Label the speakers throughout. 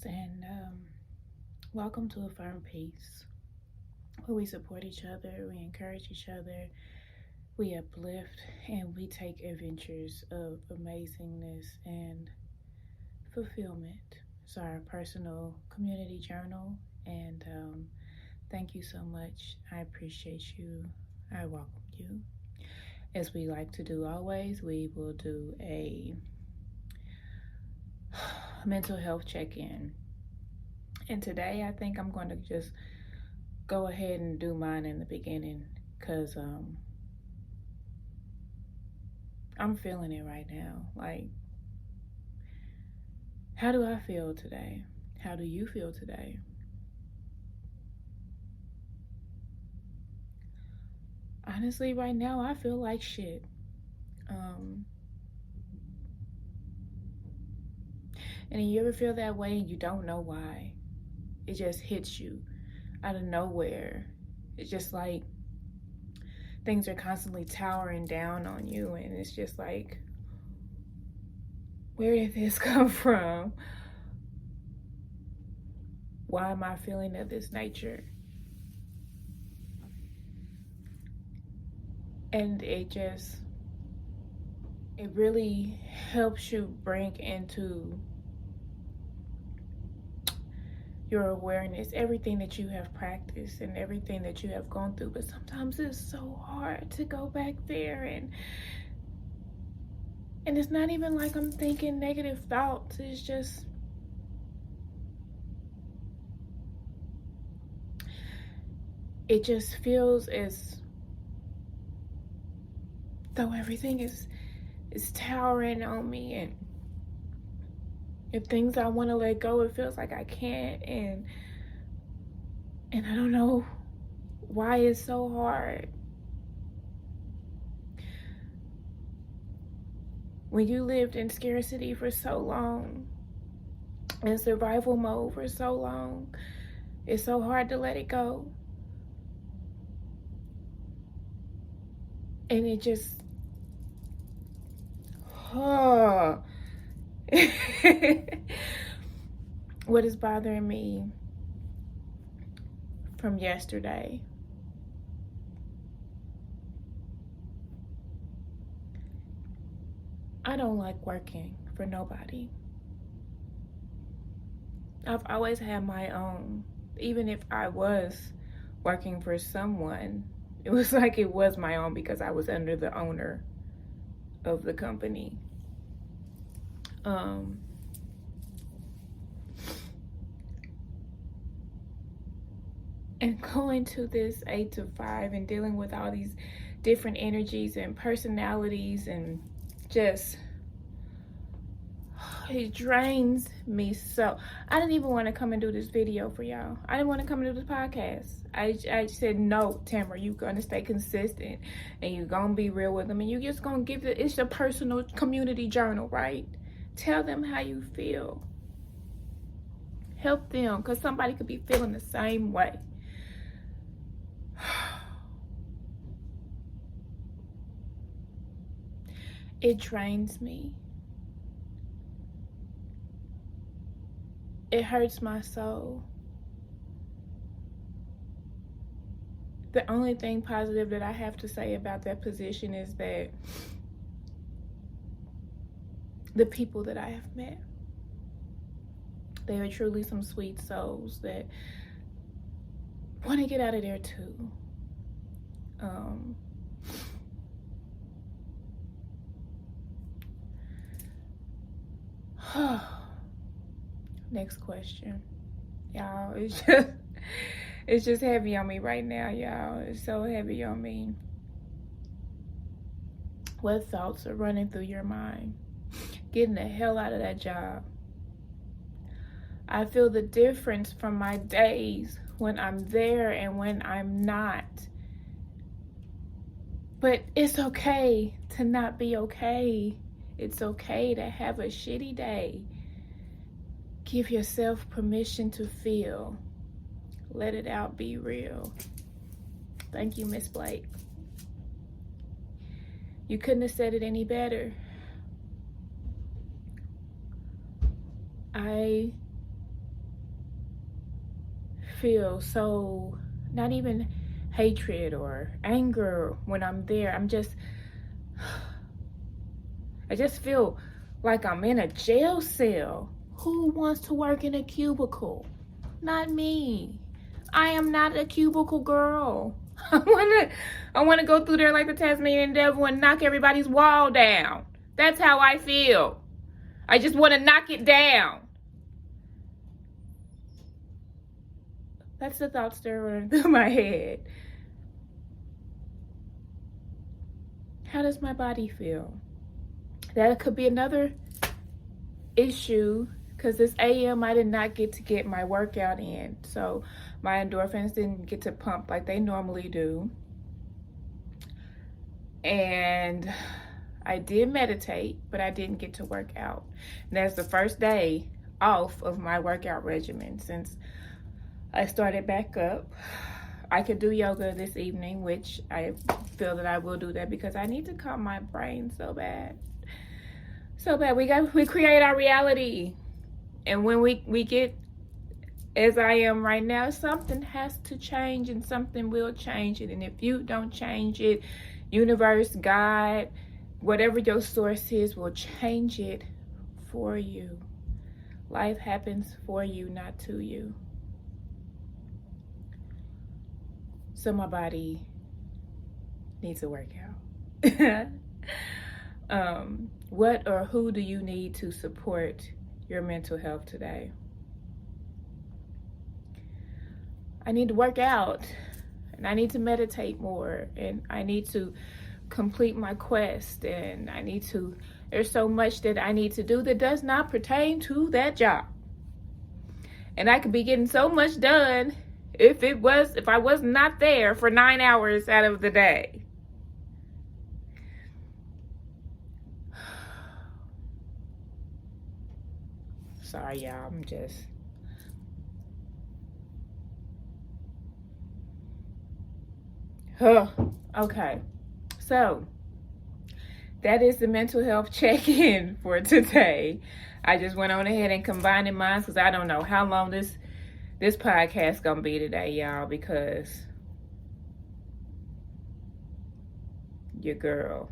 Speaker 1: and welcome to A Firm Peace, where we support each other, we encourage each other, we uplift, and we take adventures of amazingness and fulfillment. It's our personal community journal, and thank you so much. I appreciate you. I welcome you. As we like to do always, we will do a mental health check in. And today I think I'm going to just go ahead and do mine in the beginning because I'm feeling it right now. Like, how do I feel today? How do you feel today? Honestly, right now I feel like shit. And you ever feel that way and you don't know why? It just hits you out of nowhere. It's just like things are constantly towering down on you, and it's just like, where did this come from? Why am I feeling of this nature? And it really helps you bring into your awareness everything that you have practiced and everything that you have gone through. But sometimes it's so hard to go back there, and it's not even like I'm thinking negative thoughts. It's just it just feels as though everything is towering on me, and if things I want to let go, it feels like I can't, and I don't know why it's so hard. When you lived in scarcity for so long, in survival mode for so long, it's so hard to let it go. And it just, oh. What is bothering me from yesterday? I don't like working for nobody. I've always had my own. Even if I was working for someone, it was like it was my own because I was under the owner of the company. And going to this 8 to 5 and dealing with all these different energies and personalities, and just, it drains me so. I didn't even want to come and do this video for y'all. I didn't want to come and do this podcast. I said, no, Tamara, you're going to stay consistent and you're going to be real with them, and you're just going to give it's your personal community journal, right? Tell them how you feel. Help them, because somebody could be feeling the same way. It drains me. It hurts my soul. The only thing positive that I have to say about that position is that the people that I have met, they are truly some sweet souls that want to get out of there too. Next question. Y'all, it's just heavy on me right now, y'all. It's so heavy on me. What thoughts are running through your mind? Getting the hell out of that job. I feel the difference from my days when I'm there and when I'm not. But it's okay to not be okay. It's okay to have a shitty day. Give yourself permission to feel. Let it out, be real. Thank you, Miss Blake. You couldn't have said it any better. I feel so, not even hatred or anger when I'm there. I just feel like I'm in a jail cell. Who wants to work in a cubicle? Not me. I am not a cubicle girl. I wanna go through there like the Tasmanian devil and knock everybody's wall down. That's how I feel. I just want to knock it down. That's the thoughts that are running through my head. How does my body feel? That could be another issue, because this AM I did not get my workout in. So my endorphins didn't get to pump like they normally do. And I did meditate, but I didn't get to work out. And that's the first day off of my workout regimen since I started back up. I could do yoga this evening, which I feel that I will do that because I need to calm my brain so bad. So bad. We create our reality. And when we get as I am right now, something has to change and something will change it. And if you don't change it, universe, God, whatever your source is will change it for you. Life happens for you, not to you. So my body needs a workout. What or who do you need to support your mental health today? I need to work out, and I need to meditate more, and I need to complete my quest, and there's so much that I need to do that does not pertain to that job. And I could be getting so much done if I was not there for 9 hours out of the day. Sorry, y'all, I'm just... Okay, so that is the mental health check-in for today. I just went on ahead and combined mine because I don't know how long this podcast gonna be today, y'all, because your girl.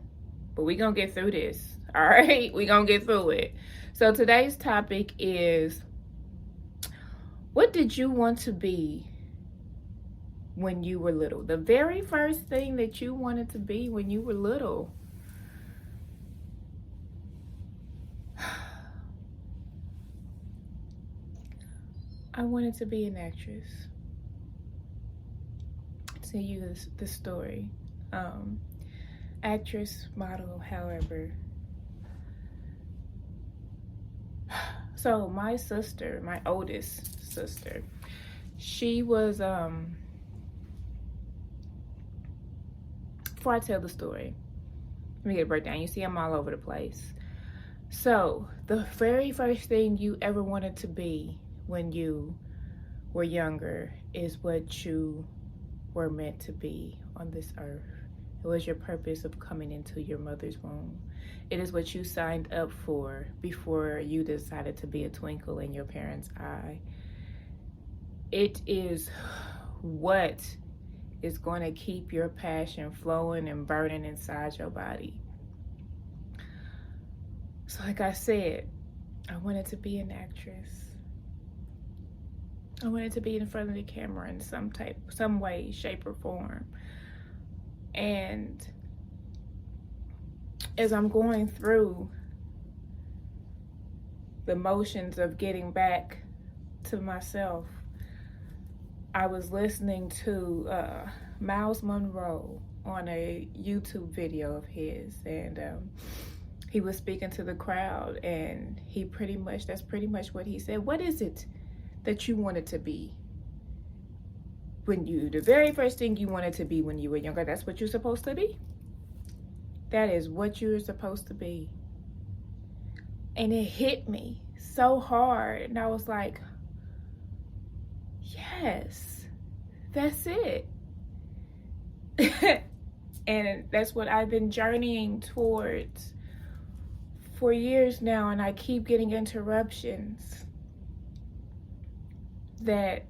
Speaker 1: But we gonna get through this, all right? We gonna get through it. So today's topic is, what did you want to be when you were little? The very first thing that you wanted to be when you were little. I wanted to be an actress. Tell you the story. Actress, model, however. So my sister, my oldest sister, she was, before I tell the story, let me get a breakdown. You see, I'm all over the place. So the very first thing you ever wanted to be when you were younger is what you were meant to be on this earth. It was your purpose of coming into your mother's womb. It is what you signed up for before you decided to be a twinkle in your parents' eye. It is what is going to keep your passion flowing and burning inside your body. So like I said, I wanted to be an actress. I wanted to be in front of the camera in some way, shape, or form. And as I'm going through the motions of getting back to myself, I was listening to Miles Monroe on a YouTube video of his, and he was speaking to the crowd, and that's pretty much what he said. What is it that you wanted to be the very first thing you wanted to be when you were younger? That's what you're supposed to be. That is what you're supposed to be. And it hit me so hard, and I was like, yes, that's it. And that's what I've been journeying towards for years now, and I keep getting interruptions that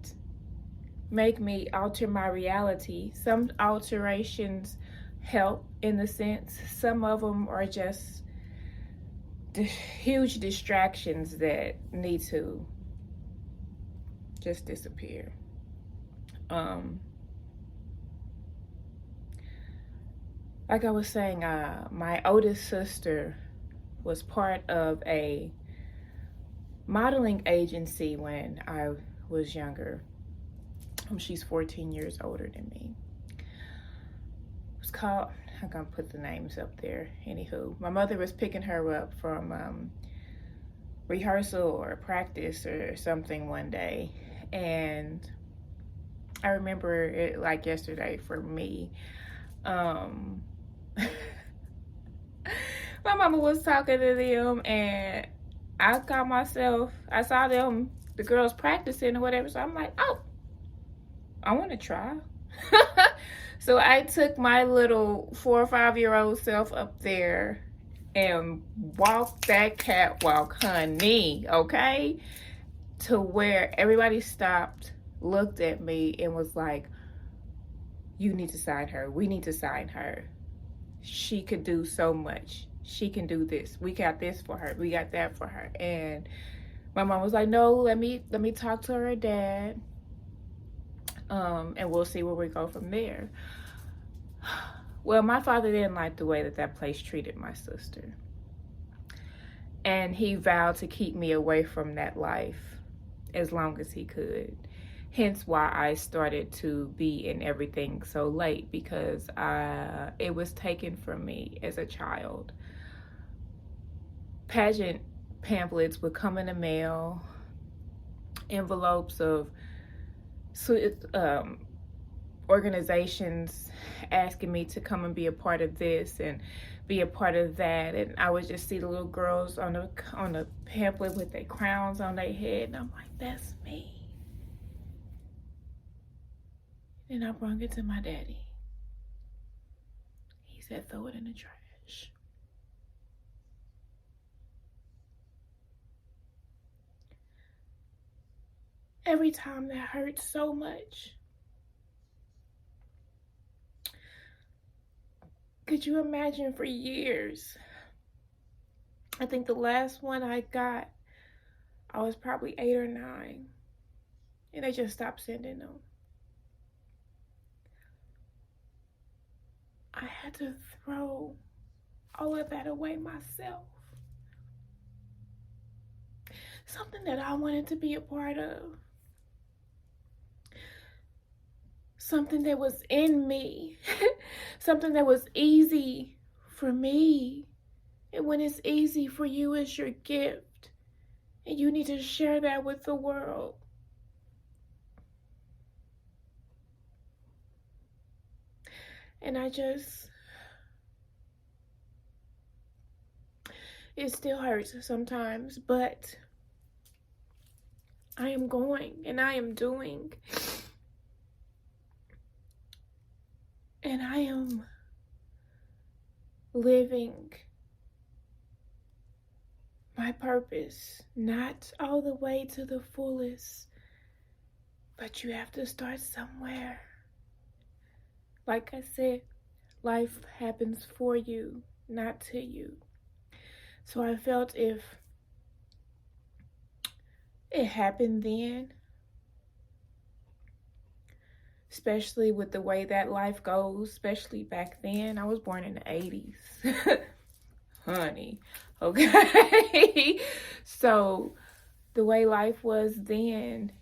Speaker 1: make me alter my reality. Some alterations help in the sense, some of them are just huge distractions that need to just disappear. Um, like I was saying, my oldest sister was part of a modeling agency when I was younger. She's 14 years older than me. It's called, I'm gonna put the names up there. Anywho, my mother was picking her up from rehearsal or practice or something one day, and I remember it like yesterday for me. My mama was talking to them, and I caught myself. I saw them, the girls practicing or whatever. So I'm like, oh, I want to try. So I took my little 4 or 5-year-old self up there and walked that catwalk, honey, okay? To where everybody stopped, looked at me, and was like, you need to sign her. We need to sign her. She could do so much. She can do this. We got this for her. We got that for her. And my mom was like, no, let me talk to her dad. And we'll see where we go from there. Well, my father didn't like the way that place treated my sister. And he vowed to keep me away from that life as long as he could. Hence why I started to be in everything so late, because it was taken from me as a child. Pageant pamphlets would come in the mail, envelopes of organizations asking me to come and be a part of this and be a part of that, and I would just see the little girls on the pamphlet with their crowns on their head, and I'm like, that's me. And I brought it to my daddy. He said, throw it in the trash. Every time that hurts so much. Could you imagine for years? I think the last one I got, I was probably 8 or 9. And they just stopped sending them. I had to throw all of that away myself. Something that I wanted to be a part of. Something that was in me. Something that was easy for me. And when it's easy for you, it's your gift. And you need to share that with the world. And it still hurts sometimes, but I am going and I am doing. And I am living my purpose, not all the way to the fullest, but you have to start somewhere. Like I said, life happens for you, not to you. So I felt if it happened then, especially with the way that life goes, especially back then. I was born in the 80s. Honey, okay? So the way life was then,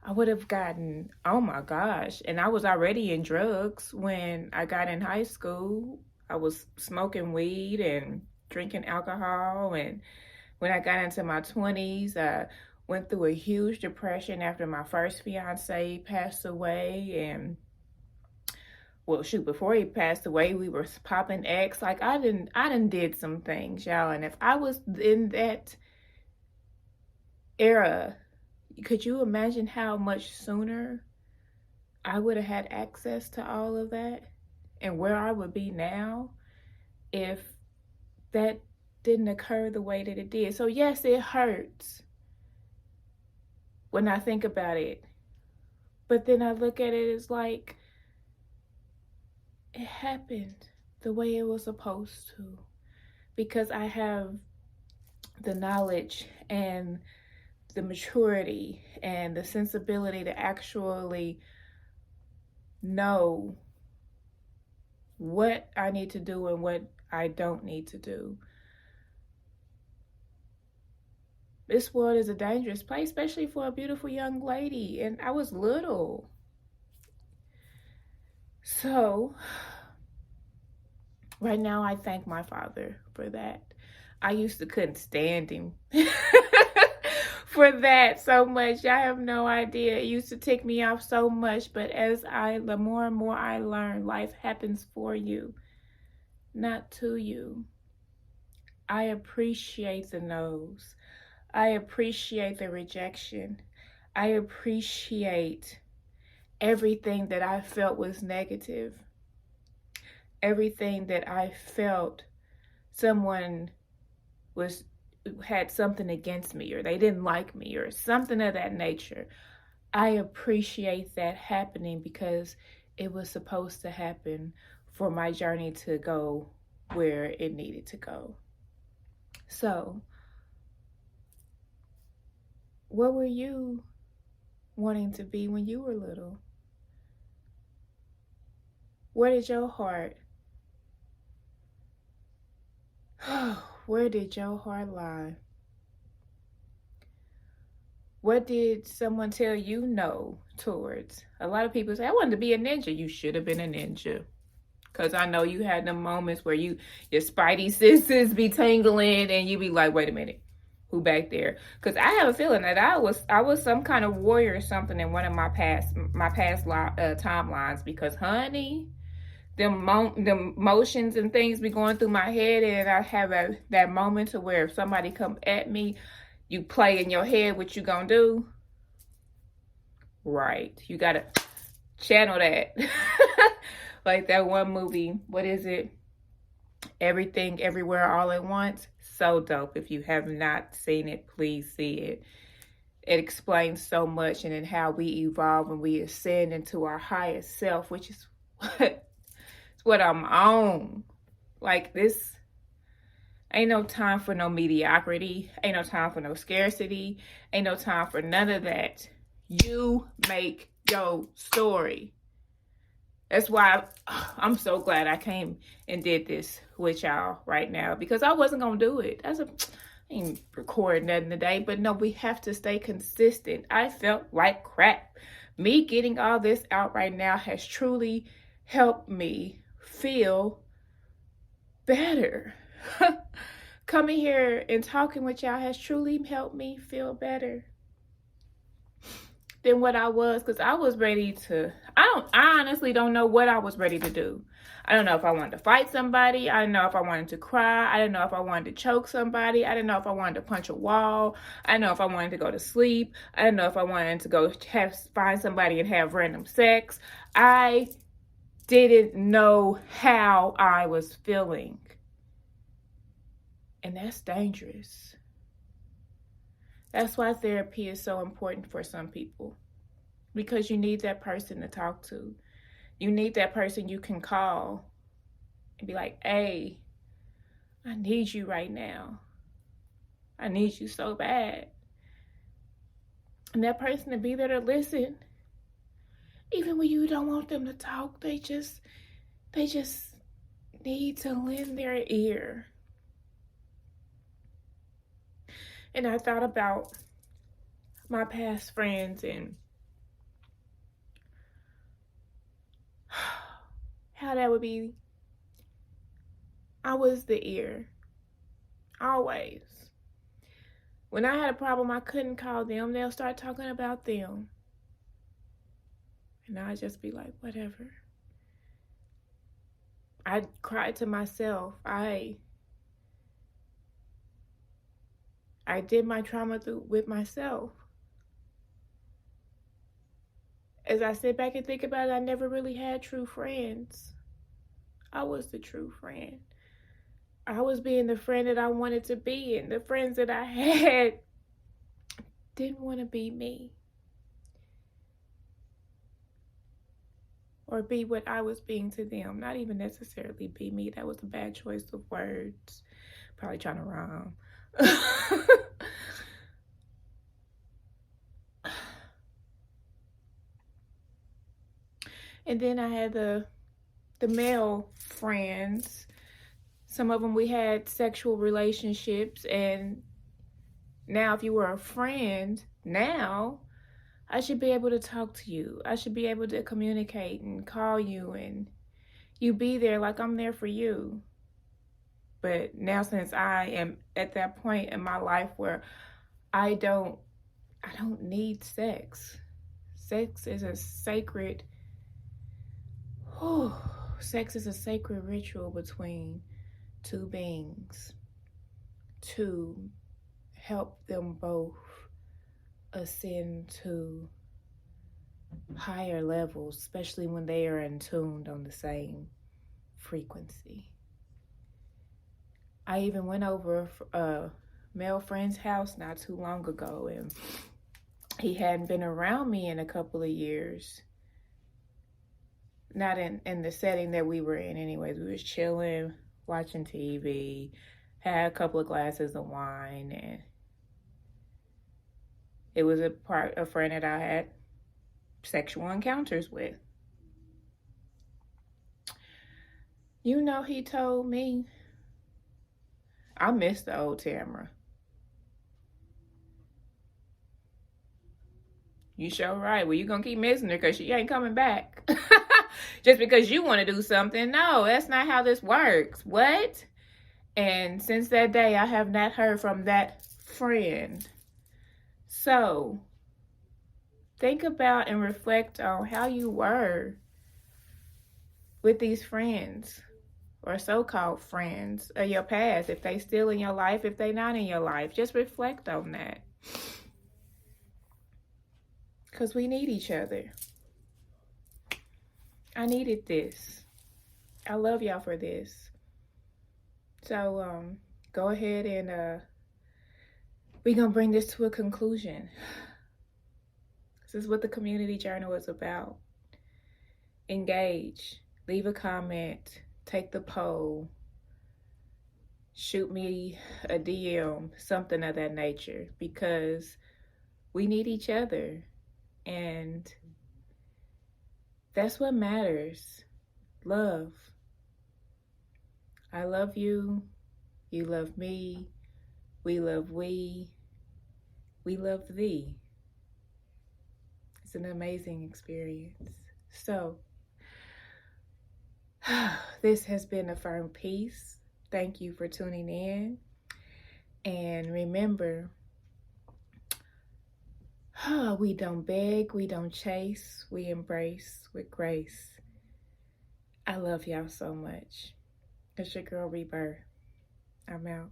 Speaker 1: I would have gotten, oh my gosh. And I was already in drugs when I got in high school. I was smoking weed and drinking alcohol. And when I got into my 20s, I went through a huge depression after my first fiance passed away. And well, shoot, before he passed away, we were popping X. Like I done did some things, y'all. And if I was in that era, could you imagine how much sooner I would have had access to all of that and where I would be now if that didn't occur the way that it did? So yes, it hurts when I think about it. But then I look at it as like it happened the way it was supposed to, because I have the knowledge and the maturity and the sensibility to actually know what I need to do and what I don't need to do. This world is a dangerous place, especially for a beautiful young lady. And I was little. So, right now, I thank my father for that. I used to couldn't stand him for that so much. I have no idea. It used to tick me off so much. But the more and more I learn, life happens for you, not to you. I appreciate the no's. I appreciate the rejection. I appreciate everything that I felt was negative. Everything that I felt someone had something against me, or they didn't like me, or something of that nature. I appreciate that happening because it was supposed to happen for my journey to go where it needed to go. So, what were you wanting to be when you were little? Where did your heart where did your heart lie? What did someone tell you no towards? A lot of people say, I wanted to be a ninja. You should have been a ninja. Because I know you had them moments where your spidey senses be tingling and you be like, wait a minute, who back there? Because I have a feeling that I was some kind of warrior or something in one of my past timelines. Because honey, them motions and things be going through my head, and I have that moment to where if somebody come at me, you play in your head what you gonna do. Right, you gotta channel that. Like that one movie, what is it? Everything, Everywhere, All at Once. So dope. If you have not seen it, please see it. It explains so much, and in how we evolve and we ascend into our highest self, which is what I'm on. Like, this ain't no time for no mediocrity. Ain't no time for no scarcity. Ain't no time for none of that. You make your story. That's why I'm so glad I came and did this with y'all right now, because I wasn't going to do it. I ain't recording nothing today, but no, we have to stay consistent. I felt like crap. Me getting all this out right now has truly helped me feel better. Coming here and talking with y'all has truly helped me feel better than what I was, because I was ready to, I honestly don't know what I was ready to do. I don't know if I wanted to fight somebody. I don't know if I wanted to cry. I didn't know if I wanted to choke somebody. I didn't know if I wanted to punch a wall. I didn't know if I wanted to go to sleep. I didn't know if I wanted to go find somebody and have random sex. I didn't know how I was feeling. And that's dangerous. That's why therapy is so important for some people. Because you need that person to talk to. You need that person you can call and be like, hey, I need you right now. I need you so bad. And that person to be there to listen. Even when you don't want them to talk, they just need to lend their ear. And I thought about my past friends and how that would be. I was the ear. Always. When I had a problem, I couldn't call them. They'll start talking about them. And I'd just be like, whatever. I cried to myself. I did my trauma with myself. As I sit back and think about it, I never really had true friends. I was the true friend. I was being the friend that I wanted to be, and the friends that I had didn't want to be me. or be what I was being to them. Not even necessarily be me. That was a bad choice of words. Probably trying to rhyme. And then I had the male friends. Some of them we had sexual relationships, and now if you were a friend, now I should be able to talk to you. I should be able to communicate and call you, and you be there like I'm there for you. But now, since I am at that point in my life where I don't need sex. Sex is a sacred sex is a sacred ritual between two beings to help them both ascend to higher levels, especially when they are in tuned on the same frequency. I even went over a male friend's house not too long ago, and he hadn't been around me in a couple of years. Not in the setting that we were in anyways. We was chilling, watching TV, had a couple of glasses of wine, and it was a friend that I had sexual encounters with. You know, he told me, I miss the old Tamara. You sure right. Well, you gonna keep missing her because she ain't coming back. Just because you want to do something. No, that's not how this works. What? And since that day, I have not heard from that friend. So, think about and reflect on how you were with these friends or so-called friends of your past. If they still in your life, if they not in your life, just reflect on that. Because we need each other. I needed this. I love y'all for this. So, go ahead and we're going to bring this to a conclusion. This is what the community journal is about. Engage. Leave a comment. Take the poll. Shoot me a DM. Something of that nature. Because we need each other. And that's what matters. Love. I love you. You love me. We love we. We love thee. It's an amazing experience. So, this has been Affirm Peace. Thank you for tuning in. And remember, we don't beg, we don't chase, we embrace with grace. I love y'all so much. It's your girl Rebirth. I'm out.